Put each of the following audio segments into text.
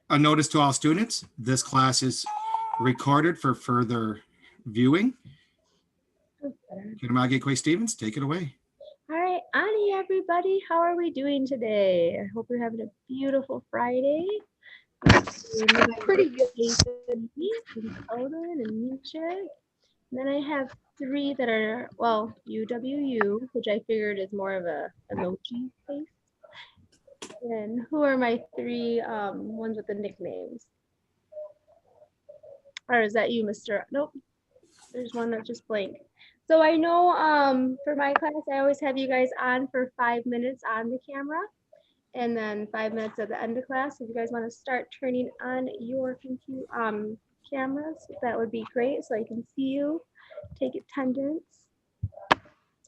A notice to all students, this class is recorded for further viewing. Kinamage Quay Stevens, take it away. All right, Ani, everybody, how are we doing today? I hope you're having a beautiful Friday. Pretty good. And Odin and Nietzsche. And then I have three that are, well, UWU, which I figured is more of a emoji face. And who are my three ones with the nicknames? Or is that you, Mr.? Nope. There's one that's just blank. So I know for my class, I always have you guys on for 5 minutes on the camera and then 5 minutes at the end of class. If you guys want to start turning on your cameras, that would be great so I can see you, take attendance.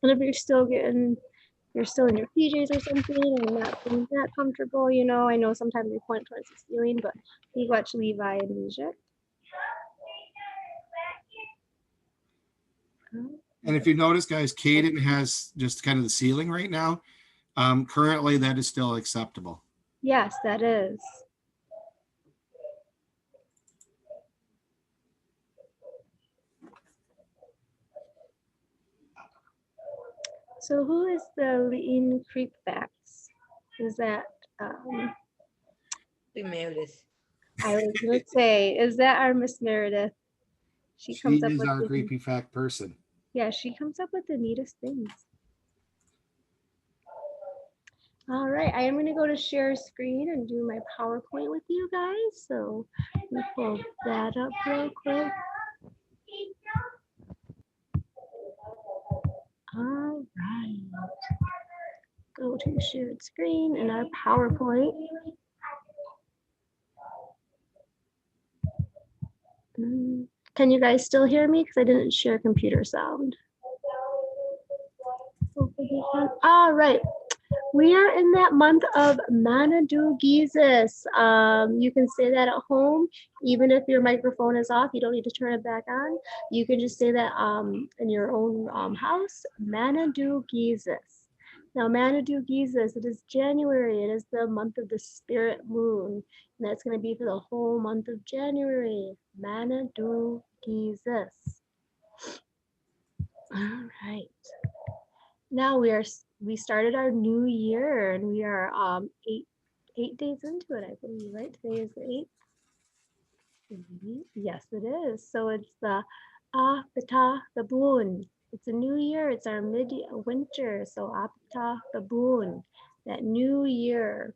And if you're still in your PJs or something and not feeling that comfortable, you know, I know sometimes they point towards the ceiling, but you watch Levi and music. And if you notice, guys, Caden has just kind of the ceiling right now. Currently, that is still acceptable. Yes, that is. So who is the Lean Creepbacks? Is that Meredith. I was gonna say, is that our Miss Meredith? She comes up is with our the, creepy fact person. yeah, she comes up with the neatest things. All right, I am gonna go to share screen and do my PowerPoint with you guys. So let me pull that up real quick. All right, go to shared screen and our PowerPoint. Can you guys still hear me? Because I didn't share computer sound. All right. We are in that month of Manadu Gizis. You can say that at home, even if your microphone is off, you don't need to turn it back on. You can just say that in your own house, Manadu Gizis. Now, Manadu Gizis, it is January. It is the month of the spirit moon. And that's going to be for the whole month of January. Manadu Gizis. All right. Now we started our new year and we are eight days into it, I believe, right? Today is the 8th. Yes, it is. So it's the Apita Babun. It's a new year. It's our mid-winter. So Apita Babun, that new year.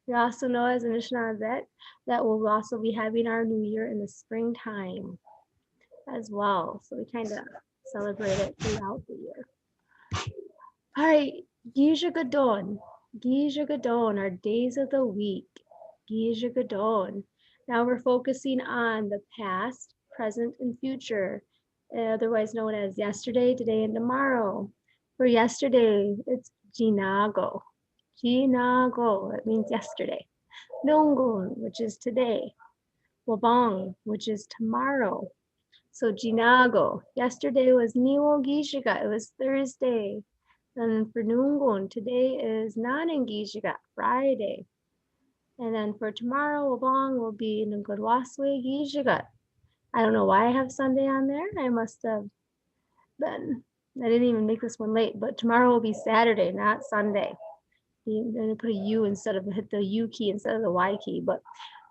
We also know as Anishinaabe that we'll also be having our new year in the springtime as well. So we kind of celebrate it throughout the year. All right, Gija Gadon. Gija Gadon, our days of the week. Gija Gadon. Now we're focusing on the past, present, and future, otherwise known as yesterday, today, and tomorrow. For yesterday, it's Jinago. Jinago, that means yesterday. Nongun, which is today. Wabang, which is tomorrow. So Jinago, yesterday was Niwo Gishiga, it was Thursday. And for Nungun, today is Nanangishiga, Friday. And then for tomorrow, Wabang will be Nungudwaswe Gishiga. I don't know why I have Sunday on there. I must have been, I didn't even make this one late, but tomorrow will be Saturday, not Sunday. I'm going to put a U instead of, hit the U key instead of the Y key, but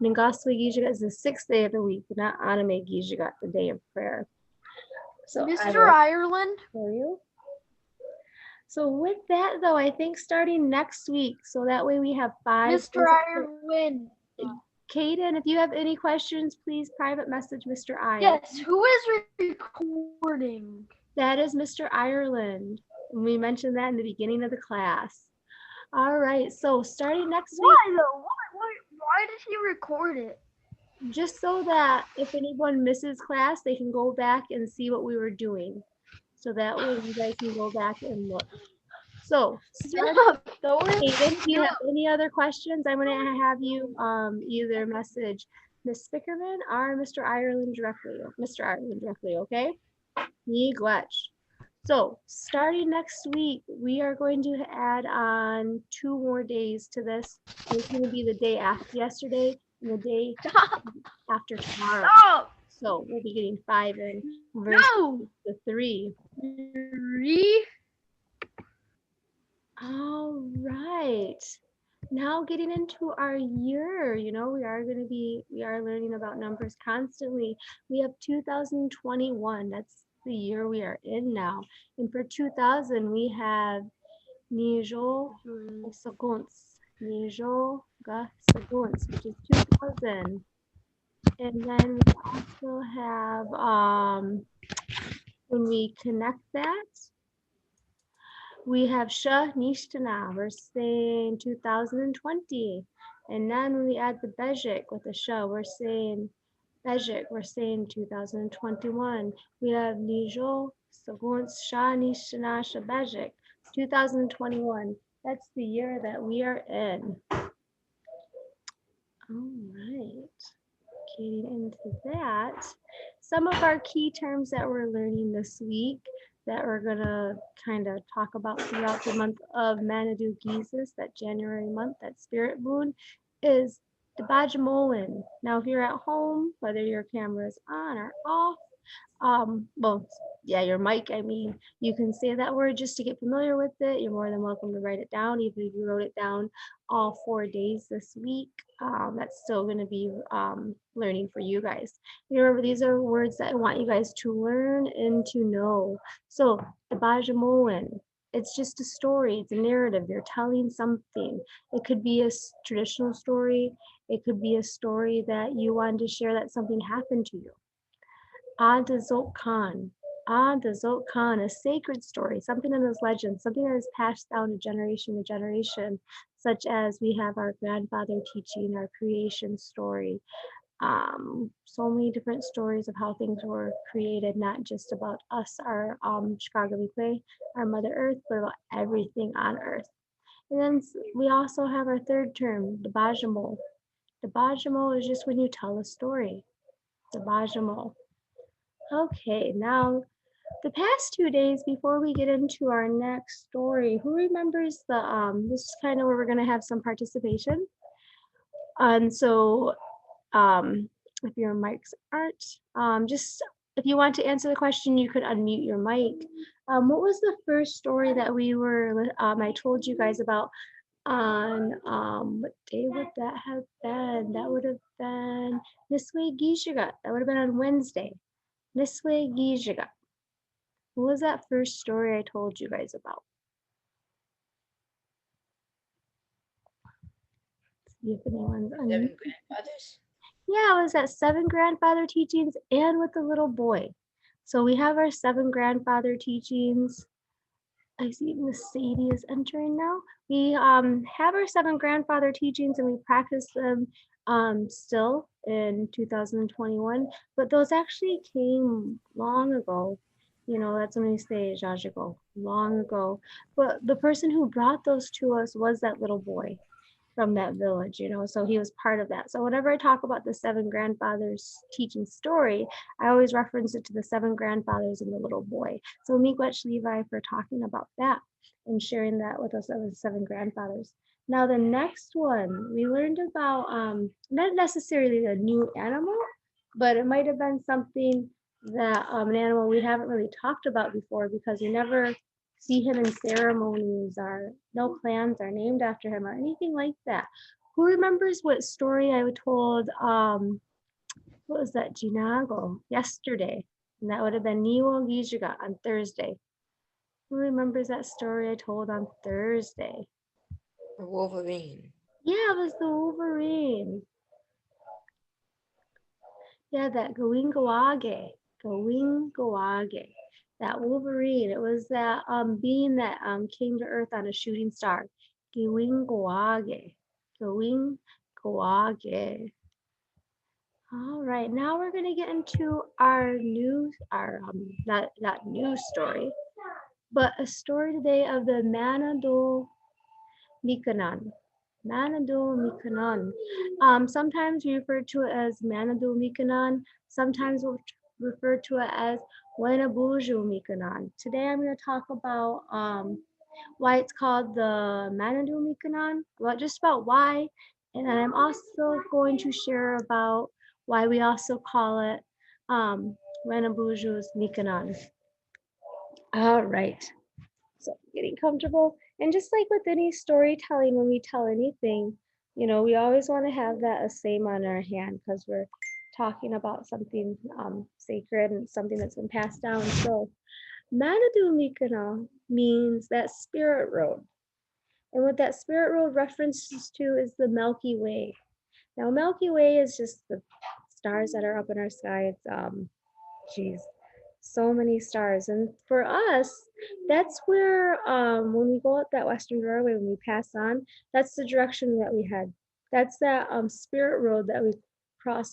Nungaswe Gishiga is the 6th day of the week, not Anime Gishiga, the day of prayer. So Mr. Ireland? For you. So with that, though, I think starting next week, so that way we have 5. Mr. Ireland. Caden, if you have any questions, please private message Mr. Ireland. Yes, who is recording? That is Mr. Ireland. And we mentioned that in the beginning of the class. All right, so starting next week. Why though? Why did he record it? Just so that if anyone misses class, they can go back and see what we were doing. So that way you guys can go back and look. So, Caden, if you have any other questions, I'm going to have you either message Ms. Spickerman or Mr. Ireland directly. Mr. Ireland directly, okay? So, starting next week, we are going to add on 2 more days to this. It's going to be the day after yesterday. the day Stop. after tomorrow. Stop. So we'll be getting 5 in versus No. the 3. 3. All right. Now getting into our year, we are learning about numbers constantly. We have 2021. That's the year we are in now. And for 2000, we have Nijo Saguns. Nijo Saguns, which is 2000. And then we also have, when we connect that, we have Sha Nishtana, we're saying 2020. And then when we add the Bejik with the Sha, we're saying Bejik, we're saying 2021. We have Nijo Saguns Sha Nishtana Sha Bejik, 2021. That's the year that we are in. All right. Getting into that, some of our key terms that we're learning this week that we're gonna kind of talk about throughout the month of Manadu Gizis, that January month, that spirit moon, is the Bajamolin. Now, if you're at home, whether your camera is on or off, your mic, you can say that word just to get familiar with it. You're more than welcome to write it down, even if you wrote it down all 4 days this week. That's still going to be learning for you guys. Remember, these are words that I want you guys to learn and to know. So the Bajamoan, it's just a story, it's a narrative, you're telling something. It could be a traditional story, it could be a story that you wanted to share that something happened to you. Adazot Khan, a sacred story, something in those legends, something that is passed down to generation, such as we have our grandfather teaching our creation story. So many different stories of how things were created, not just about us, our Chicago Mikwe, our Mother Earth, but about everything on Earth. And then we also have our third term, the Bajamo. The Bajamo is just when you tell a story. The Bajamo. Okay, now the past 2 days before we get into our next story, who remembers this is kind of where we're going to have some participation. And so if your mics aren't, just if you want to answer the question, you could unmute your mic. What was the first story that I told you guys about on, what day would that have been? That would have been Niswe Gishiga. That would have been on Wednesday. Niswe Gishiga. What was that first story I told you guys about? Let's see if anyone's on. 7 grandfathers. Yeah, it was at 7 grandfather teachings and with the little boy. So we have our 7 grandfather teachings. I see Sadie is entering now. We have our 7 grandfather teachings and we practice them still in 2021, but those actually came long ago. That's when we say Jajigo, long ago. But the person who brought those to us was that little boy from that village, so he was part of that. So whenever I talk about the 7 grandfathers teaching story, I always reference it to the 7 grandfathers and the little boy. So Miigwech Levi for talking about that and sharing that with us as 7 grandfathers. Now the next one, we learned about not necessarily a new animal, but it might have been something that an animal we haven't really talked about before because we never see him in ceremonies or no clans are named after him or anything like that. Who remembers what story I told, what was that, Jinago, yesterday? And that would have been Niwo Gijiga on Thursday. Who remembers that story I told on Thursday? Or Wolverine. Yeah, it was the Wolverine. Yeah, that Goingawage. That Wolverine, it was that being that came to Earth on a shooting star. Goingawage. All right, now we're gonna get into our not news story, but a story today of the Manado Mikanan. Manado Mikanan. Sometimes we refer to it as Manado Mikanan. Sometimes we'll refer to it as Wenabuju Mikanan. Today I'm going to talk about why it's called the Manado Mikanan. Well, just about why And then I'm also going to share about why we also call it Ranabuju's Nikanan. All right. So getting comfortable. And just like with any storytelling, when we tell anything, we always want to have that same on our hand because we're talking about something sacred and something that's been passed down. So Manadu Mikana means that spirit road. And what that spirit road references to is the Milky Way. Now, Milky Way is just the stars that are up in our sky. It's geez, so many stars. And for us, that's where when we go out that western doorway, when we pass on, that's the direction that we head. That's that spirit road that we cross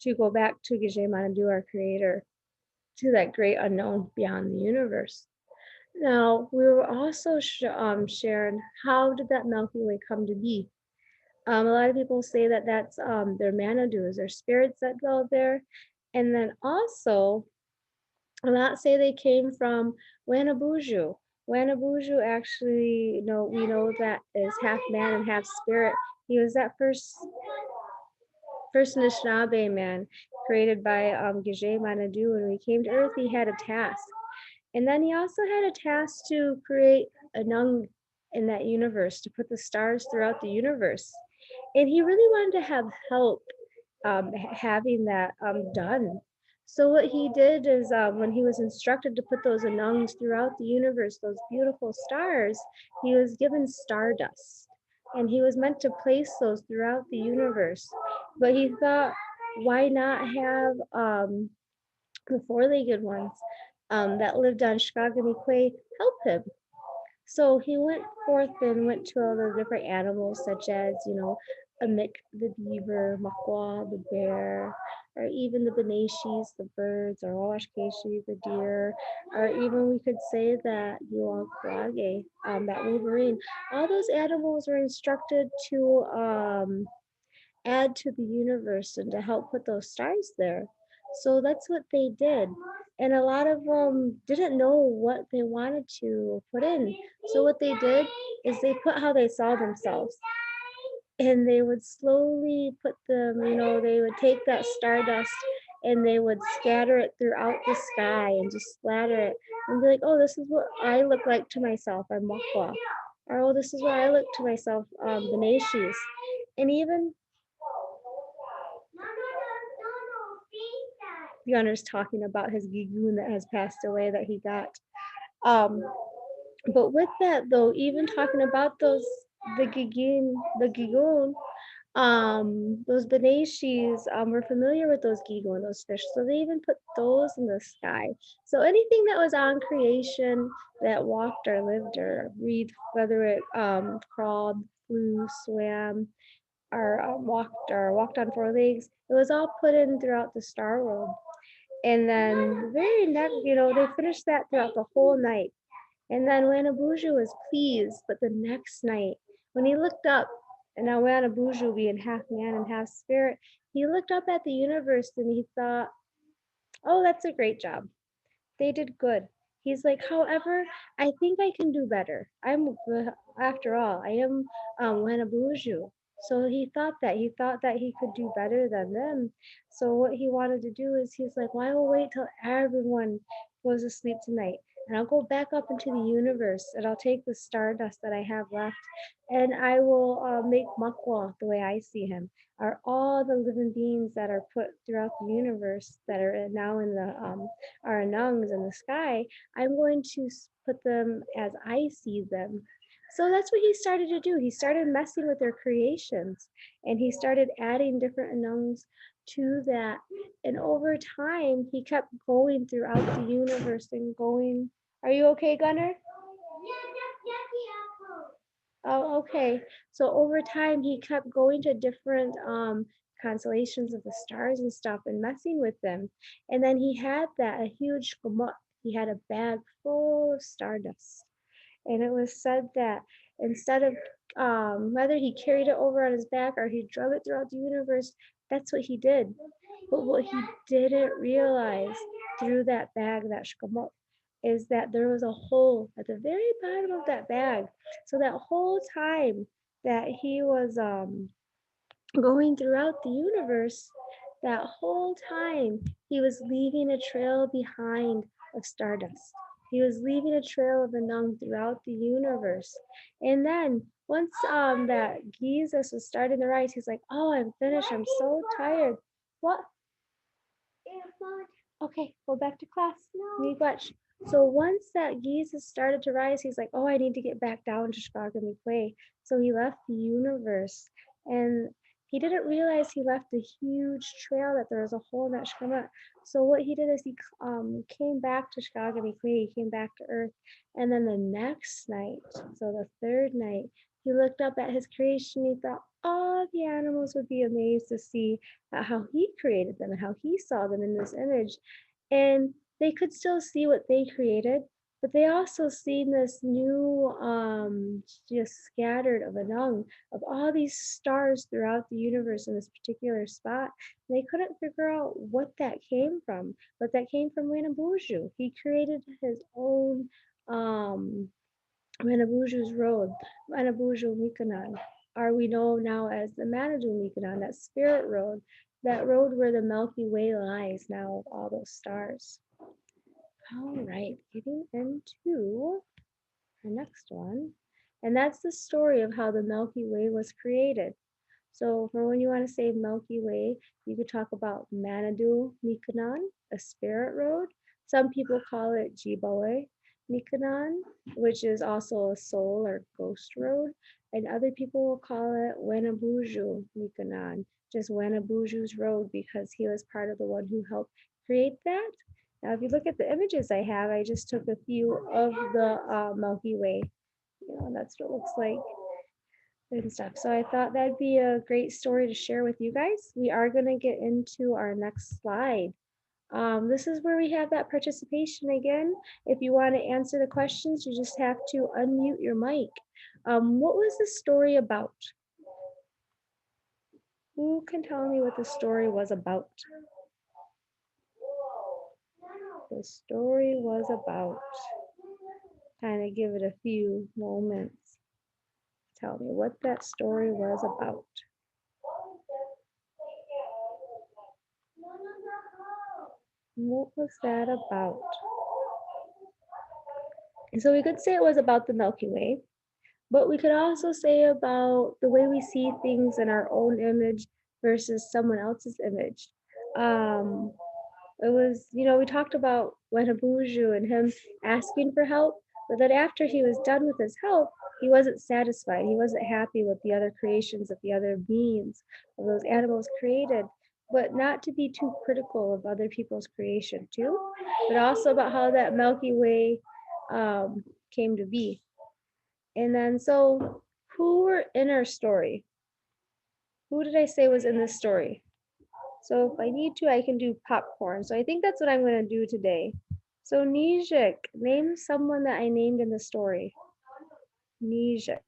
to go back to Gije Manadu, our creator, to that great unknown beyond the universe. Now, we were also sharing how did that Milky Way come to be? A lot of people say that that's their manadus, their spirits that dwell there. And then also, a lot say they came from Wanabuju. Wanabuju actually, we know that is half man and half spirit. He was that first Anishinaabe man created by Gije Manadu. When he came to Earth, he had a task. And then he also had a task to create a Nung in that universe, to put the stars throughout the universe. And he really wanted to have help having that done. So what he did is when he was instructed to put those Anungs throughout the universe, those beautiful stars, he was given stardust. And he was meant to place those throughout the universe. But he thought, why not have the four-legged ones that lived on Shkagamikwe help him? So he went forth and went to all the different animals, such as, a Mick, the beaver, Makwa, the bear, or even the Benashis, the birds, or Washkeshi, the deer, or even we could say that Yuakwage, that Wolverine. All those animals were instructed to add to the universe and to help put those stars there. So that's what they did. And a lot of them didn't know what they wanted to put in. So what they did is they put how they saw themselves. And they would slowly put them, they would take that stardust and they would scatter it throughout the sky and just splatter it and be like, oh, this is what I look like to myself, I'm Makwa. Or, oh, this is what I look to myself, the Nashis. And even the owner's talking about his gigoon that has passed away that he got. But with that though, even talking about those the gigoon, those Benashis were familiar with those gigoon, those fish, so they even put those in the sky. So anything that was on creation that walked or lived or breathed, whether it crawled, flew, swam, or walked on four legs, it was all put in throughout the star world. And then the very next, they finished that throughout the whole night. And then Wanabuju was pleased, but the next night, when he looked up, and now Wanabuju being half man and half spirit, he looked up at the universe and he thought, oh, that's a great job. They did good. He's like, however, I think I can do better. After all, I am Wanabuju. So he thought that he could do better than them. So what he wanted to do is he's like, well, I will wait till everyone goes to sleep tonight. And I'll go back up into the universe and I'll take the stardust that I have left and I will make Makwa the way I see him, are all the living beings that are put throughout the universe that are now in the are Anungs in the sky. I'm going to put them as I see them. So that's what he started to do. He started messing with their creations and he started adding different Anungs to that. And over time, he kept going throughout the universe and going. Are you okay, Gunnar? Oh, okay. So over time, he kept going to different constellations of the stars and stuff and messing with them. And then he had a huge gamut. He had a bag full of stardust. And it was said that instead of whether he carried it over on his back or he drug it throughout the universe, that's what he did. But what he didn't realize through that bag, that shkamot, is that there was a hole at the very bottom of that bag. So that whole time, that he was going throughout the universe, that whole time he was leaving a trail behind of stardust. He was leaving a trail of Anung throughout the universe. And then once that Jesus was starting to rise, he's like, oh, I'm finished. I'm so tired. What? Okay, go back to class. No. Watch. So once that Jesus started to rise, he's like, oh, I need to get back down to Shkagami Quay. So he left the universe. And he didn't realize he left a huge trail, that there was a hole in that Shkama. So what he did is he came back to Shkagami Quay. He came back to Earth. And then the next night, so the third night, he looked up at his creation. He thought all the animals would be amazed to see how he created them and how he saw them in this image. And they could still see what they created, but they also seen this new just scattered of Anung, of all these stars throughout the universe in this particular spot. And they couldn't figure out what that came from, but that came from Ranabuju. He created his own Ranabuju's road, Ranabuju Mikanan, or we know now as the Manadu Mikanan, that spirit road, that road where the Milky Way lies now of all those stars. All right, getting into our next one. And that's the story of how the Milky Way was created. So for when you want to say Milky Way, you could talk about Manadu Mikanan, a spirit road. Some people call it Jibawe Mikanan, which is also a soul or ghost road. And other people will call it Wenabuju Mikanan, just Wenabuju's road, because he was part of the one who helped create that. Now, if you look at the images I have, I just took a few of the Milky Way. You know, that's what it looks like and stuff. So I thought that'd be a great story to share with you guys. We are going to get into our next slide. This is where we have that participation again. If you want to answer the questions, you just have to unmute your mic. What was the story about? Who can tell me what the story was about? The story was about. Kind of give it a few moments. Tell me what that story was about. What was that about? So we could say it was about the Milky Way, but we could also say about the way we see things in our own image versus someone else's image. It was, you know, we talked about Wenabuju and him asking for help, but then after he was done with his help, he wasn't satisfied. He wasn't happy with the other creations that the other beings of those animals created, but not to be too critical of other people's creation too, but also about how that Milky Way came to be. And then, so who were in our story? Who did I say was in this story? So if I need to, I can do popcorn. So I think that's what I'm going to do today. So Nijik, name someone that I named in the story. Nijik.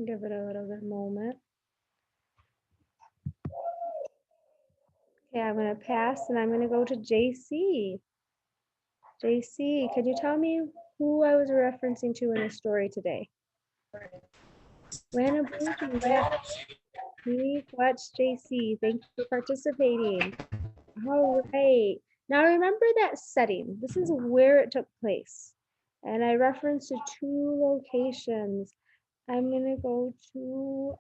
Give it a little bit moment. Okay, I'm going to pass and I'm going to go to JC. JC, could you tell me who I was referencing to in the story today? Wenabuju, yeah. Please watch JC. Thank you for participating. All right. Now remember that setting. This is where it took place. And I referenced to 2 locations. I'm going to go to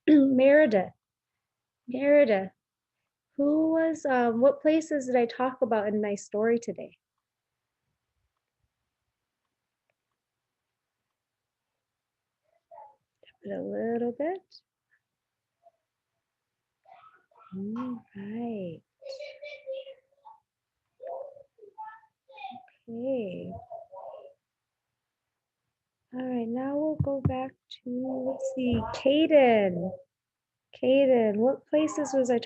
Merida. Merida. Who was, what places did I talk about in my story today? Give it a little bit. All right. Okay. All right, now we'll go back to, let's see, Caden. Caden, what places was I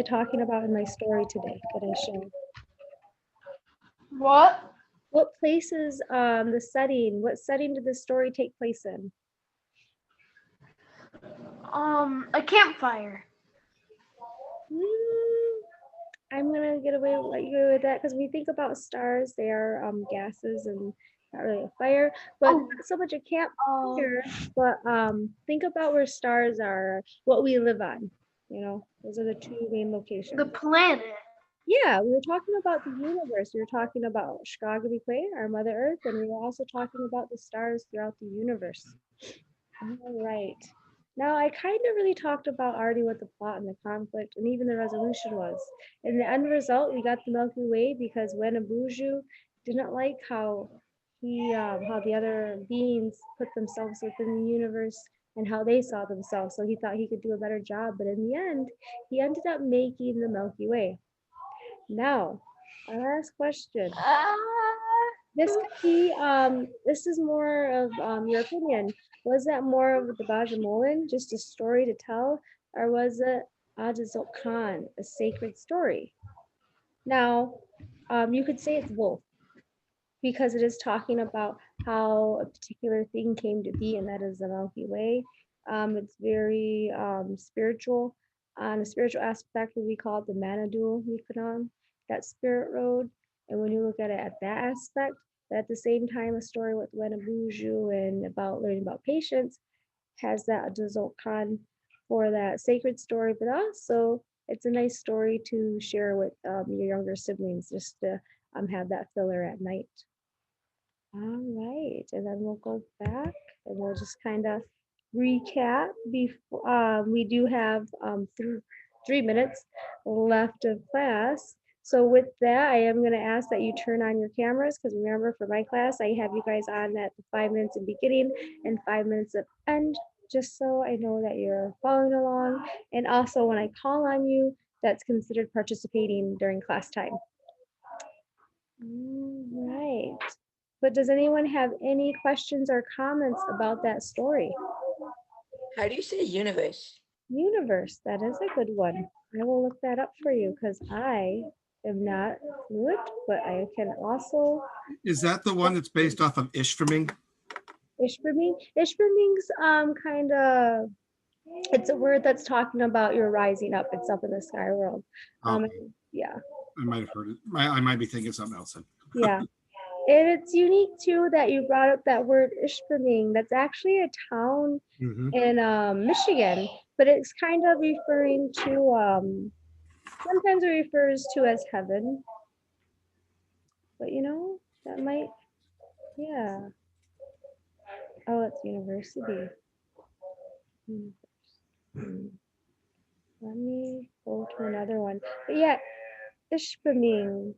talking about in my story today that I showed? What? What places, the setting, what setting did the story take place in? A campfire. I'm gonna get away let you go with that because we think about stars, they are gases and not really a fire, but Oh. not so much a campfire. But think about where stars are, what we live on. You know, those are the two main locations. The planet. Yeah, we were talking about the universe. We were talking about Chicago Quay, our Mother Earth, and we were also talking about the stars throughout the universe. All right. Now, I kind of really talked about already what the plot and the conflict and even the resolution was. In the end result, we got the Milky Way because Wenabujuu didn't like how the other beings put themselves within the universe and how they saw themselves. So he thought he could do a better job, but in the end, he ended up making the Milky Way. Now, our last question. This could be, this is more of your opinion. Was that more of the Bajamolin, just a story to tell, or was it Ajazot Khan, a sacred story? Now, you could say it's both because it is talking about how a particular thing came to be, and that is the Milky Way. It's very spiritual. On a spiritual aspect, we call it the Manadul Nikunan, that spirit road. And when you look at it at that aspect, but at the same time, a story with Wenabujuu and about learning about patience has that Adazot Khan for that sacred story, but also it's a nice story to share with your younger siblings just to have that filler at night. All right, and then we'll go back and we'll just kind of recap before we do have 3 minutes left of class. So with that, I am going to ask that you turn on your cameras because remember for my class, I have you guys on at the 5 minutes in beginning and 5 minutes at end, just so I know that you're following along. And also when I call on you, that's considered participating during class time. All right. But does anyone have any questions or comments about that story? How do you say universe? Universe, that is a good one. I will look that up for you because I am not fluent, but I can also Is that the one that's based off of Ishpeming? Ishpeming. Ishpeming's kind of it's a word that's talking about you're rising up. It's up in the sky world. Oh, Yeah. I might have heard it. I might be thinking something else then. Yeah. And it's unique too that you brought up that word Ishpeming. That's actually a town Mhm. in Michigan, but it's kind of referring to sometimes it refers to as heaven. But you know, that might, yeah. Oh, it's university. Hmm. Let me go to another one. But yeah, Ishpeming.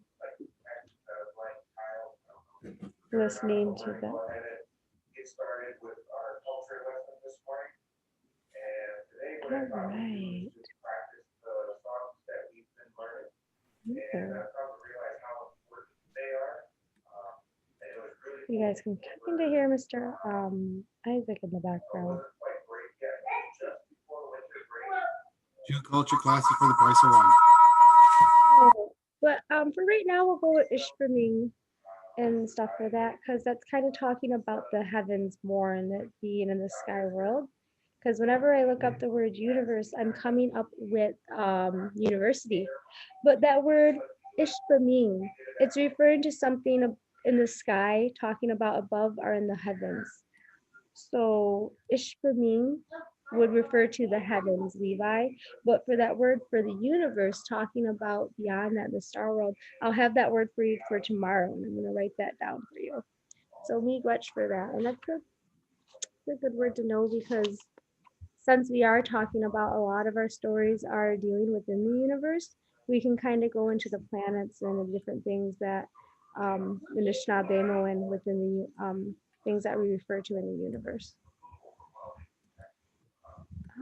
Listening to that. All right. Okay. You guys can kind of hear Mr. Isaac in the background. Two culture classic for the price of one. Oh, but for right now, we'll go with Ishpeming and stuff for that because that's kind of talking about the heavens more and it being in the sky world. Because whenever I look up the word universe, I'm coming up with university. But that word Ishpeming, it's referring to something in the sky, talking about above or in the heavens. So Ishpeming would refer to the heavens, Levi. But for that word for the universe, talking about beyond that, the star world, I'll have that word for you for tomorrow. And I'm going to write that down for you. So miigwech for that. And that's a good word to know because since we are talking about a lot of our stories are dealing within the universe, we can kind of go into the planets and the different things that the Anishinaabe and within the things that we refer to in the universe.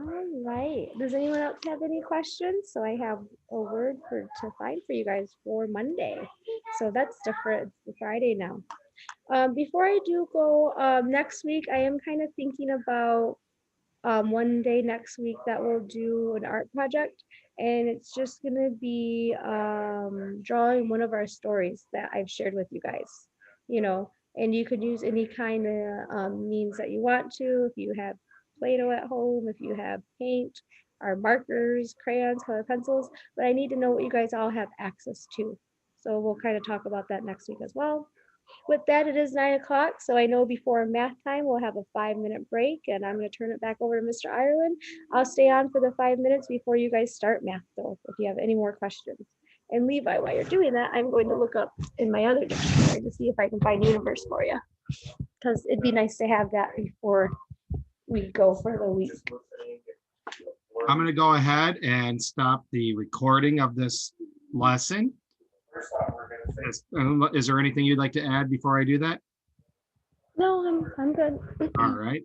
All right. Does anyone else have any questions? So I have a word to find for you guys for Monday. So that's different. It's Friday now. Before I do go, next week, I am kind of thinking about one day next week that we'll do an art project. And it's just going to be drawing one of our stories that I've shared with you guys, you know, and you could use any kind of means that you want to. If you have Play-Doh at home, if you have paint, our markers, crayons, color pencils, but I need to know what you guys all have access to. So we'll kind of talk about that next week as well. With that, it is 9 o'clock, so I know before math time, we'll have a 5-minute break, and I'm gonna turn it back over to Mr. Ireland. I'll stay on for the 5 minutes before you guys start math though, if you have any more questions. And Levi, while you're doing that, I'm going to look up in my other dictionary to see if I can find universe for you. Because it'd be nice to have that before we go for the week. I'm going to go ahead and stop the recording of this lesson. Is there anything you'd like to add before I do that? No, I'm good. All right.